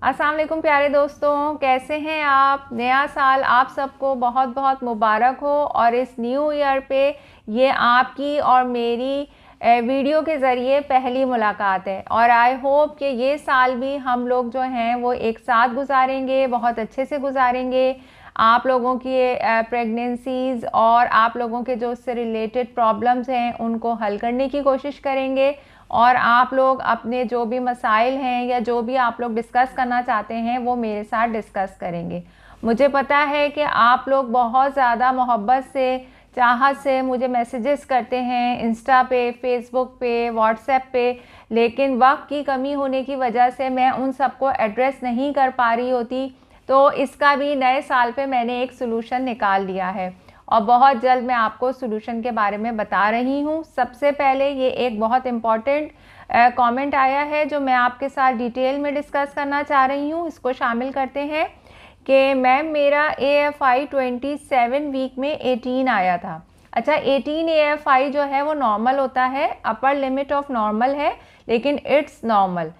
अस्सलाम वालेकुम प्यारे दोस्तों, कैसे हैं आप। नया साल आप सबको बहुत बहुत मुबारक हो। और इस न्यू ईयर पे ये आपकी और मेरी वीडियो के ज़रिए पहली मुलाकात है। और आई होप कि ये साल भी हम लोग जो हैं वो एक साथ गुजारेंगे, बहुत अच्छे से गुजारेंगे। आप लोगों की प्रेगनेंसीज़ और आप लोगों के जो उससे रिलेटेड प्रॉब्लम्स हैं उनको हल करने की कोशिश करेंगे। और आप लोग अपने जो भी मसाइल हैं या जो भी आप लोग डिस्कस करना चाहते हैं वो मेरे साथ डिस्कस करेंगे। मुझे पता है कि आप लोग बहुत ज़्यादा मोहब्बत से, चाहत से मुझे मैसेजेस करते हैं इंस्टा पे, फेसबुक पे, व्हाट्सएप पे, लेकिन वक्त की कमी होने की वजह से मैं उन सबको एड्रेस नहीं कर पा रही होती। तो इसका भी नए साल पे मैंने एक सलूशन निकाल लिया है और बहुत जल्द मैं आपको सॉल्यूशन के बारे में बता रही हूँ। सबसे पहले ये एक बहुत इम्पॉर्टेंट कमेंट आया है जो मैं आपके साथ डिटेल में डिस्कस करना चाह रही हूँ। इसको शामिल करते हैं कि मैम मेरा AFI 27 वीक में 18 आया था। अच्छा, 18 AFI जो है वो नॉर्मल होता है, अपर लिमिट ऑफ नॉर्मल है, लेकिन इट्स नॉर्मल,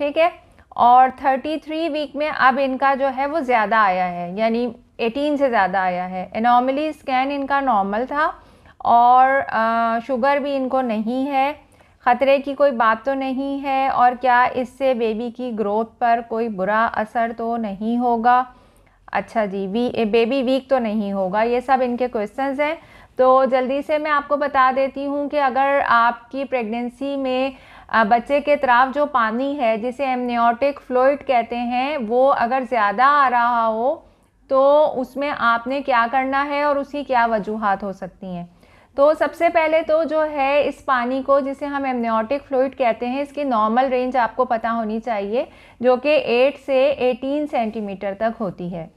ठीक है। और 33 वीक में अब इनका जो है वो ज़्यादा आया है, यानी 18 से ज़्यादा आया है। एनॉमली स्कैन इनका नॉर्मल था और शुगर भी इनको नहीं है, ख़तरे की कोई बात तो नहीं है। और क्या इससे बेबी की ग्रोथ पर कोई बुरा असर तो नहीं होगा? अच्छा जी, बेबी वीक तो नहीं होगा। ये सब इनके क्वेश्चंस हैं। तो जल्दी से मैं आपको बता देती हूँ कि अगर आपकी प्रेगनेंसी में बच्चे के तरफ जो पानी है जिसे एमनियोटिक फ्लूइड कहते हैं वो अगर ज़्यादा आ रहा हो तो उसमें आपने क्या करना है और उसकी क्या वजूहात हो सकती हैं। तो सबसे पहले तो जो है इस पानी को, जिसे हम एमनियोटिक फ्लूइड कहते हैं, इसकी नॉर्मल रेंज आपको पता होनी चाहिए जो कि 8 से 18 सेंटीमीटर तक होती है।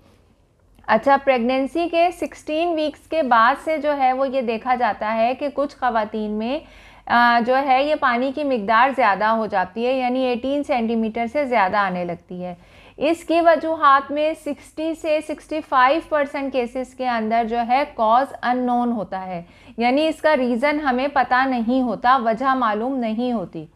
अच्छा, प्रेगनेंसी के 16 वीक्स के बाद से जो है वो ये देखा जाता है कि कुछ ख़वातीन में जो है ये पानी की मिकदार ज़्यादा हो जाती है, यानी 18 सेंटीमीटर से ज़्यादा आने लगती है। इसकी वजूहात में 60 से 65% केसेस के अंदर जो है कॉज अननोन होता है, यानी इसका रीज़न हमें पता नहीं होता, वजह मालूम नहीं होती।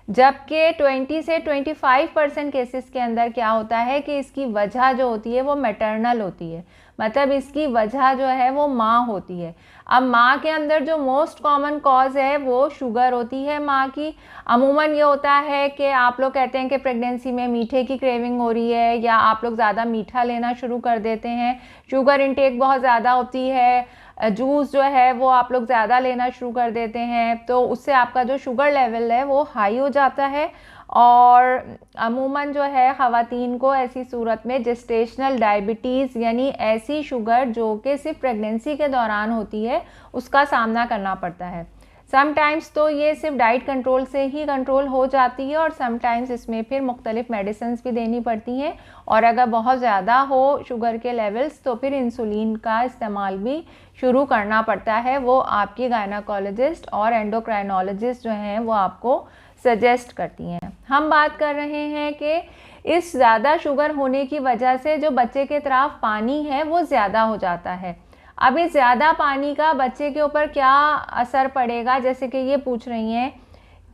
जबकि 20 से 25% केसेस के अंदर क्या होता है कि इसकी वजह जो होती है वो मैटरनल होती है, मतलब इसकी वजह जो है वो माँ होती है। अब माँ के अंदर जो मोस्ट कॉमन कॉज है वो शुगर होती है माँ की। अमूमन ये होता है कि आप लोग कहते हैं कि प्रेगनेंसी में मीठे की क्रेविंग हो रही है या आप लोग ज़्यादा मीठा लेना शुरू कर देते हैं, शुगर इंटेक बहुत ज़्यादा होती है, जूस जो है वो आप लोग ज़्यादा लेना शुरू कर देते हैं, तो उससे आपका जो शुगर लेवल है वो हाई हो जाता है। और अमूमन जो है ख़वातीन को ऐसी सूरत में जेस्टेशनल डायबिटीज़, यानी ऐसी शुगर जो कि सिर्फ प्रेगनेंसी के दौरान होती है, उसका सामना करना पड़ता है। समटाइम्स तो ये सिर्फ डाइट कंट्रोल से ही कंट्रोल हो जाती है और समटाइम्स इसमें फिर मुख्तलिफ मेडिसिन्स भी देनी पड़ती हैं। और अगर बहुत ज़्यादा हो शुगर के लेवल्स तो फिर इंसुलिन का इस्तेमाल भी शुरू करना पड़ता है। वो आपकी गायनाकोलॉजिस्ट और एंडोक्राइनोलॉजिस्ट जो हैं वो आपको सजेस्ट करती हैं। हम बात कर रहे हैं कि इस ज़्यादा शुगर होने की वजह से जो बच्चे के तरफ पानी है वो ज़्यादा हो जाता है। अब इस ज़्यादा पानी का बच्चे के ऊपर क्या असर पड़ेगा, जैसे कि ये पूछ रही हैं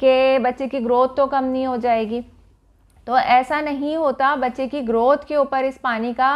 कि बच्चे की ग्रोथ तो कम नहीं हो जाएगी। तो ऐसा नहीं होता, बच्चे की ग्रोथ के ऊपर इस पानी का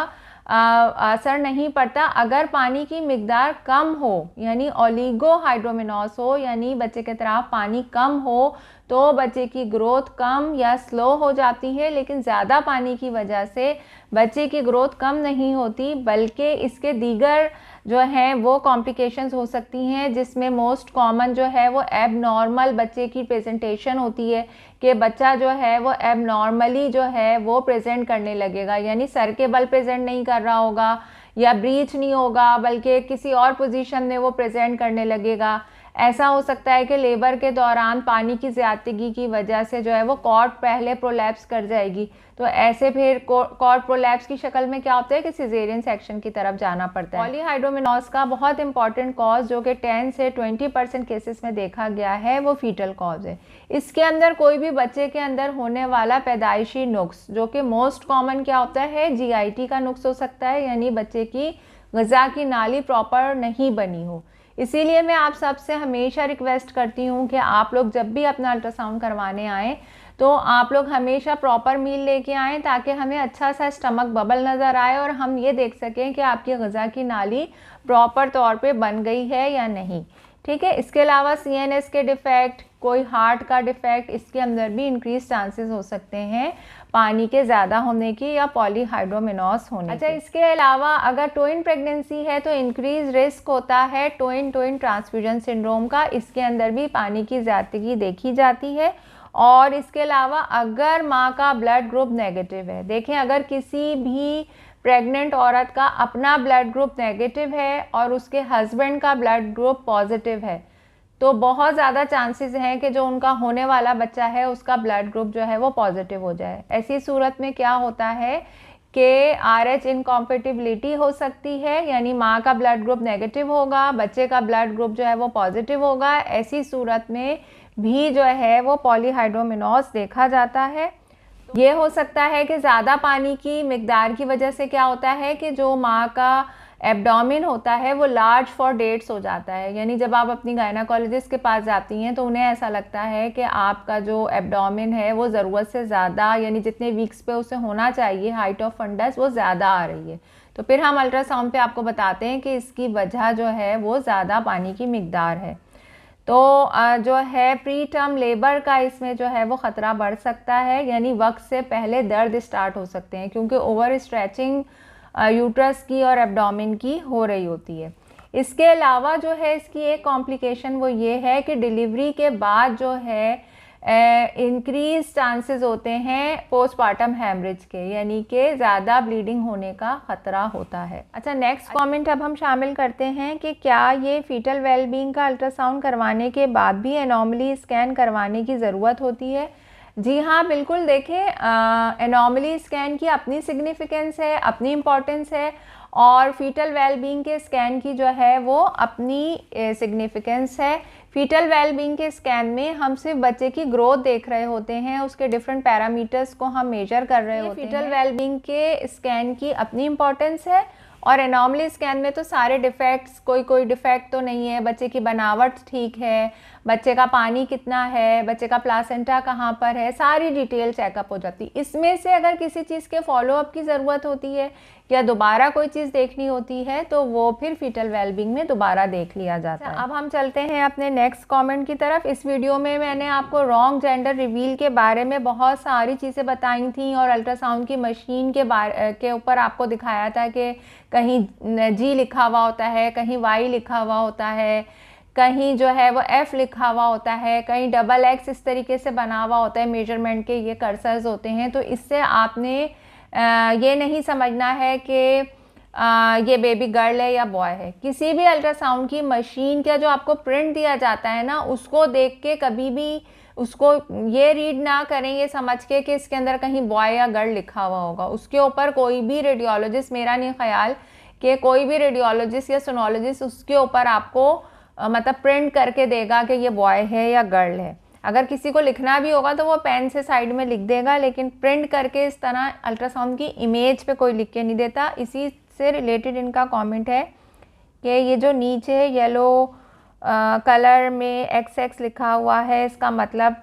असर नहीं पड़ता। अगर पानी की मिकदार कम हो, यानी ओलिगोहाइड्रोमिनोस हो, यानी बच्चे के तरफ पानी कम हो, तो बच्चे की ग्रोथ कम या स्लो हो जाती है। लेकिन ज़्यादा पानी की वजह से बच्चे की ग्रोथ कम नहीं होती, बल्कि इसके दीगर जो हैं वो कॉम्प्लिकेशंस हो सकती हैं, जिसमें मोस्ट कॉमन जो है वो एबनॉर्मल बच्चे की प्रेजेंटेशन होती है कि बच्चा जो है वो एबनॉर्मली जो है वो प्रेजेंट करने लगेगा, यानी सर के बल प्रेजेंट नहीं कर रहा होगा या ब्रीच नहीं होगा, बल्कि किसी और पोजीशन में वो प्रेजेंट करने लगेगा। ऐसा हो सकता है कि लेबर के दौरान पानी की ज़्यादगी की वजह से जो है वो कॉर्ड पहले प्रोलैप्स कर जाएगी, तो ऐसे फिर कॉर्ड प्रोलैप्स की शक्ल में क्या होता है कि सिजेरियन सेक्शन की तरफ जाना पड़ता है। पॉलीहाइड्रोमिनोस का बहुत इंपॉर्टेंट कॉज जो कि 10 से 20% केसेस में देखा गया है वो फीटल कॉज है। इसके अंदर कोई भी बच्चे के अंदर होने वाला पैदाइशी नुक्स, जो कि मोस्ट कॉमन क्या होता है, GIT का नुक्स हो सकता है, यानी बच्चे की ग़िज़ा की नाली प्रॉपर नहीं बनी हो। इसीलिए मैं आप सबसे हमेशा रिक्वेस्ट करती हूँ कि आप लोग जब भी अपना अल्ट्रासाउंड करवाने आएँ तो आप लोग हमेशा प्रॉपर मील लेके आएँ ताकि हमें अच्छा सा स्टमक बबल नज़र आए और हम ये देख सकें कि आपकी ग़िज़ा की नाली प्रॉपर तौर पे बन गई है या नहीं। ठीक है, इसके अलावा CNS के डिफ़ेक्ट, कोई हार्ट का डिफ़ेक्ट, इसके अंदर भी इंक्रीज चांसेस हो सकते हैं पानी के ज़्यादा होने की या पॉलीहाइड्रोमिनोस होने की। इसके अलावा अगर ट्विन प्रेगनेंसी है तो इंक्रीज रिस्क होता है ट्विन ट्रांसफ्यूजन सिंड्रोम का। इसके अंदर भी पानी की ज़्यादती देखी जाती है। और इसके अलावा अगर माँ का ब्लड ग्रुप नेगेटिव है, देखें अगर किसी भी प्रेग्नेंट औरत का अपना ब्लड ग्रुप नेगेटिव है और उसके हस्बैंड का ब्लड ग्रुप पॉजिटिव है तो बहुत ज़्यादा चांसेस हैं कि जो उनका होने वाला बच्चा है उसका ब्लड ग्रुप जो है वो पॉजिटिव हो जाए। ऐसी सूरत में क्या होता है कि RH इनकॉम्पेटिबिलिटी हो सकती है, यानी माँ का ब्लड ग्रुप नेगेटिव होगा, बच्चे का ब्लड ग्रुप जो है वो पॉजिटिव होगा। ऐसी सूरत में भी जो है वो पॉलीहाइड्रोमिनोस देखा जाता है। ये हो सकता है कि ज़्यादा पानी की मिकदार की वजह से क्या होता है कि जो माँ का एब्डोमेन होता है वो लार्ज फॉर डेट्स हो जाता है। यानी जब आप अपनी गायनाकोलॉजिस्ट के पास जाती हैं तो उन्हें ऐसा लगता है कि आपका जो एब्डोमेन है वो ज़रूरत से ज़्यादा, यानी जितने वीक्स पे उसे होना चाहिए हाइट ऑफ फंडस, वो ज़्यादा आ रही है। तो फिर हम अल्ट्रासाउंड पे आपको बताते हैं कि इसकी वजह जो है वो ज़्यादा पानी की मिकदार है। तो जो है प्री टर्म लेबर का इसमें जो है वो ख़तरा बढ़ सकता है, यानी वक्त से पहले दर्द स्टार्ट हो सकते हैं क्योंकि ओवर स्ट्रेचिंग यूट्रस की और एब्डोमेन की हो रही होती है। इसके अलावा जो है इसकी एक कॉम्प्लिकेशन वो ये है कि डिलीवरी के बाद जो है इंक्रीज चांसेस होते हैं पोस्टपार्टम हैमरेज के, यानी कि ज़्यादा ब्लीडिंग होने का ख़तरा होता है। अच्छा, नेक्स्ट कमेंट अब हम शामिल करते हैं कि क्या ये फीटल वेलबींग का अल्ट्रासाउंड करवाने के बाद भी एनॉमली स्कैन करवाने की ज़रूरत होती है? जी हाँ, बिल्कुल। देखें, एनॉमली स्कैन की अपनी सिग्निफिकेंस है, अपनी इम्पॉर्टेंस है और फीटल वेलबींग के स्कैन की जो है वो अपनी सिग्निफिकेंस है। फीटल वेलबींग के स्कैन में हम सिर्फ बच्चे की ग्रोथ देख रहे होते हैं, उसके डिफरेंट पैरामीटर्स को हम मेजर कर रहे होते हैं। फीटल वेलबींग के स्कैन की अपनी इम्पॉर्टेंस है और एनॉमली स्कैन में तो सारे डिफेक्ट्स, कोई डिफेक्ट तो नहीं है, बच्चे की बनावट ठीक है, बच्चे का पानी कितना है, बच्चे का प्लासेंटा कहाँ पर है, सारी डिटेल चेकअप हो जाती है। इसमें से अगर किसी चीज़ के फॉलोअप की ज़रूरत होती है या दोबारा कोई चीज़ देखनी होती है तो वो फिर फीटल वेलबींग में दोबारा देख लिया जाता है। अब हम चलते हैं अपने नेक्स्ट कमेंट की तरफ। इस वीडियो में मैंने आपको रॉन्ग जेंडर रिवील के बारे में बहुत सारी चीज़ें बताई थी और अल्ट्रासाउंड की मशीन के ऊपर आपको दिखाया था कि कहीं G लिखा हुआ होता है, कहीं Y लिखा हुआ होता है, कहीं जो है वो F लिखा हुआ होता है, कहीं XX इस तरीके से बना हुआ होता है, मेजरमेंट के ये कर्सर्स होते हैं। तो इससे आपने ये नहीं समझना है कि ये बेबी गर्ल है या बॉय है। किसी भी अल्ट्रासाउंड की मशीन का जो आपको प्रिंट दिया जाता है ना, उसको देख के कभी भी उसको ये रीड ना करें ये समझ के कि इसके अंदर कहीं बॉय या गर्ल लिखा हुआ होगा। उसके ऊपर कोई भी रेडियोलॉजिस्ट, मेरा नहीं ख्याल कि कोई भी रेडियोलॉजिस्ट या सोनोलॉजिस्ट उसके ऊपर आपको मतलब प्रिंट करके देगा कि ये बॉय है या गर्ल है। अगर किसी को लिखना भी होगा तो वो पेन से साइड में लिख देगा, लेकिन प्रिंट करके इस तरह अल्ट्रासाउंड की इमेज पे कोई लिख के नहीं देता। इसी से रिलेटेड इनका कमेंट है कि ये जो नीचे येलो कलर में XX लिखा हुआ है, इसका मतलब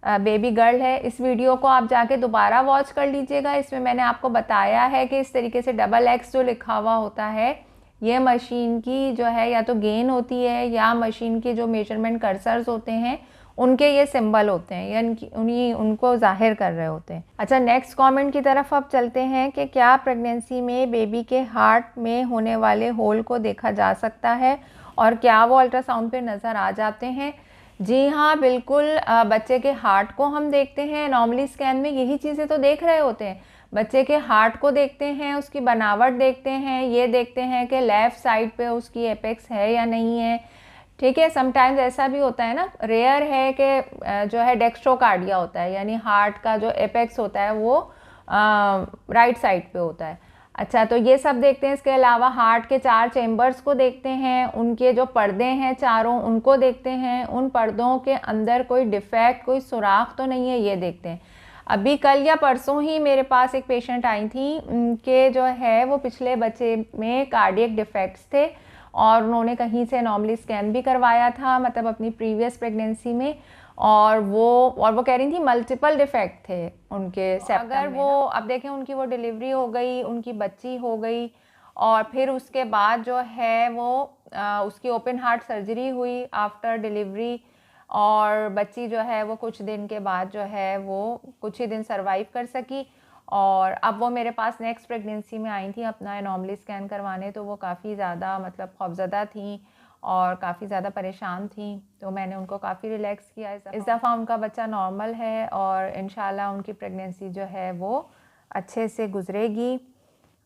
बेबी गर्ल है। इस वीडियो को आप जाके दोबारा वॉच कर लीजिएगा। इसमें मैंने आपको बताया है कि इस तरीके से XX जो लिखा हुआ होता है ये मशीन की जो है या तो गेन होती है या मशीन के जो मेजरमेंट कर्सर्स होते हैं उनके ये सिंबल होते हैं या उनको जाहिर कर रहे होते हैं। अच्छा, नेक्स्ट कमेंट की तरफ अब चलते हैं कि क्या प्रेगनेंसी में बेबी के हार्ट में होने वाले होल को देखा जा सकता है और क्या वो अल्ट्रासाउंड पे नज़र आ जाते हैं? जी हाँ, बिल्कुल। बच्चे के हार्ट को हम देखते हैं, नॉर्मली स्कैन में यही चीज़ें तो देख रहे होते हैं। बच्चे के हार्ट को देखते हैं, उसकी बनावट देखते हैं, ये देखते हैं कि लेफ़्ट साइड पे उसकी एपेक्स है या नहीं है। ठीक है, समटाइम्स ऐसा भी होता है ना, रेयर है कि जो है डेक्स्ट्रोकार्डिया होता है, यानी हार्ट का जो एपेक्स होता है वो राइट साइड पे होता है। अच्छा, तो ये सब देखते हैं। इसके अलावा हार्ट के 4 चेम्बर्स को देखते हैं, उनके जो पर्दे हैं चारों उनको देखते हैं, उन पर्दों के अंदर कोई डिफेक्ट, कोई सुराख तो नहीं है, ये देखते हैं। अभी कल या परसों ही मेरे पास एक पेशेंट आई थी कि जो है वो पिछले बच्चे में कार्डियक डिफेक्ट्स थे और उन्होंने कहीं से नॉर्मली स्कैन भी करवाया था, मतलब अपनी प्रीवियस प्रेगनेंसी में, और वो कह रही थी मल्टीपल डिफेक्ट थे उनके सेप्टम में। अगर वो अब देखें उनकी वो डिलीवरी हो गई, उनकी बच्ची हो गई, और फिर उसके बाद जो है वो उसकी ओपन हार्ट सर्जरी हुई आफ्टर डिलीवरी, और बच्ची जो है वो कुछ दिन के बाद जो है वो कुछ ही दिन सरवाइव कर सकी। और अब वो मेरे पास नेक्स्ट प्रेगनेंसी में आई थी अपना एनॉमली स्कैन करवाने, तो वो काफ़ी ज़्यादा मतलब खौफज़दा थी और काफ़ी ज़्यादा परेशान थी। तो मैंने उनको काफ़ी रिलैक्स किया। इस दफ़ा उनका बच्चा नॉर्मल है और इंशाल्लाह उनकी प्रेगनेंसी जो है वो अच्छे से गुजरेगी।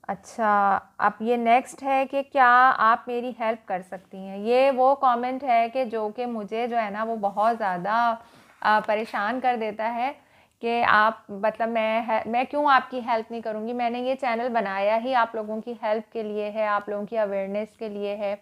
अच्छा, अब ये नेक्स्ट है कि क्या आप मेरी हेल्प कर सकती हैं। ये वो कमेंट है कि जो कि मुझे जो है ना वो बहुत ज़्यादा परेशान कर देता है कि आप मतलब मैं क्यों आपकी हेल्प नहीं करूँगी। मैंने ये चैनल बनाया ही आप लोगों की हेल्प के लिए है, आप लोगों की अवेयरनेस के लिए है।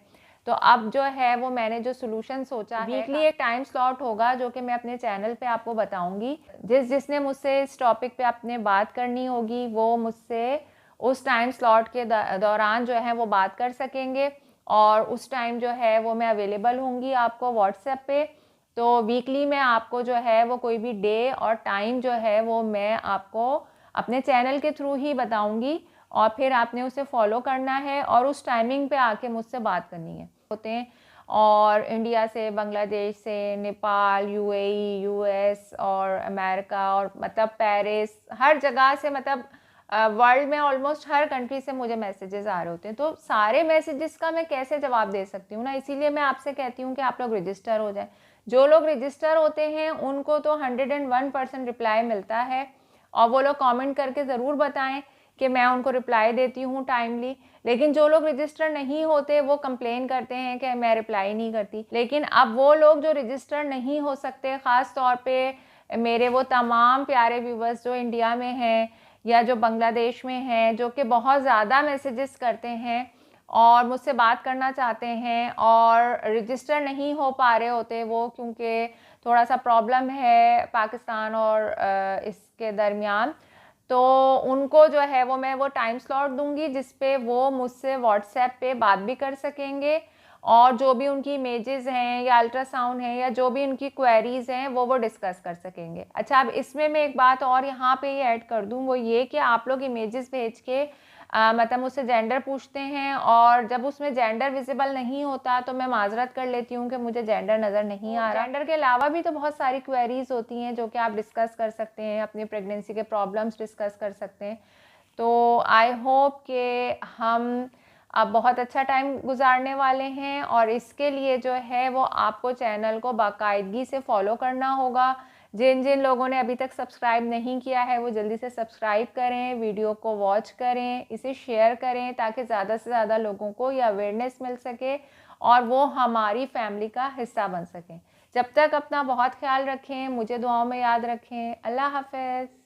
तो अब जो है वो मैंने जो सोल्यूशन सोचा है, वीकली एक टाइम स्लॉट होगा जो कि मैं अपने चैनल पे आपको बताऊंगी। जिसने मुझसे इस टॉपिक पे अपने बात करनी होगी वो मुझसे उस टाइम स्लॉट के दौरान जो है वो बात कर सकेंगे, और उस टाइम जो है वो मैं अवेलेबल होंगी आपको व्हाट्सएप पे। तो वीकली में आपको जो है वो कोई भी डे और टाइम जो है वो मैं आपको अपने चैनल के थ्रू ही बताऊंगी, और फिर आपने उसे फॉलो करना है और उस टाइमिंग पे आके मुझसे बात करनी है होते हैं। और इंडिया से, बांग्लादेश से, नेपाल, यूएई, यूएस और अमेरिका और मतलब पेरिस, हर जगह से मतलब वर्ल्ड में ऑलमोस्ट हर कंट्री से मुझे मैसेजेस आ रहे होते हैं। तो सारे मैसेजेस का मैं कैसे जवाब दे सकती हूँ ना, इसीलिए मैं आपसे कहती हूँ कि आप लोग रजिस्टर हो जाएं। जो लोग रजिस्टर होते हैं उनको तो 101% रिप्लाई मिलता है, और वो लोग कमेंट करके ज़रूर बताएं कि मैं उनको रिप्लाई देती हूँ टाइमली। लेकिन जो लोग रजिस्टर नहीं होते वो कंप्लेन करते हैं कि मैं रिप्लाई नहीं करती। लेकिन अब वो लोग जो रजिस्टर नहीं हो सकते, ख़ास तौर पे मेरे वो तमाम प्यारे व्यूवर्स जो इंडिया में हैं या जो बांग्लादेश में हैं, जो कि बहुत ज़्यादा मैसेजेस करते हैं और मुझसे बात करना चाहते हैं और रजिस्टर नहीं हो पा रहे होते वो, क्योंकि थोड़ा सा प्रॉब्लम है पाकिस्तान और इसके दरमियान। तो उनको जो है वो मैं वो टाइम स्लॉट दूंगी जिस पे वो मुझसे व्हाट्सएप पे बात भी कर सकेंगे, और जो भी उनकी इमेजेस हैं या अल्ट्रासाउंड है या जो भी उनकी क्वेरीज़ हैं वो डिस्कस कर सकेंगे। अच्छा, अब इसमें मैं एक बात और यहाँ पे ये ऐड कर दूँ, वो ये कि आप लोग इमेजेस भेज के मतलब मुझसे जेंडर पूछते हैं, और जब उसमें जेंडर विजिबल नहीं होता तो मैं माजरत कर लेती हूँ कि मुझे जेंडर नज़र नहीं आ रहा। जेंडर के अलावा भी तो बहुत सारी क्वेरीज होती हैं जो कि आप डिस्कस कर सकते हैं, अपनी प्रेगनेंसी के प्रॉब्लम्स डिस्कस कर सकते हैं। तो आई होप कि हम अब बहुत अच्छा टाइम गुजारने वाले हैं, और इसके लिए जो है वो आपको चैनल को बाकायदगी से फॉलो करना होगा। जिन जिन लोगों ने अभी तक सब्सक्राइब नहीं किया है वो जल्दी से सब्सक्राइब करें, वीडियो को वॉच करें, इसे शेयर करें ताकि ज़्यादा से ज़्यादा लोगों को ये अवेयरनेस मिल सके और वो हमारी फैमिली का हिस्सा बन सकें। जब तक अपना बहुत ख्याल रखें, मुझे दुआओं में याद रखें। अल्लाह हाफ़िज़।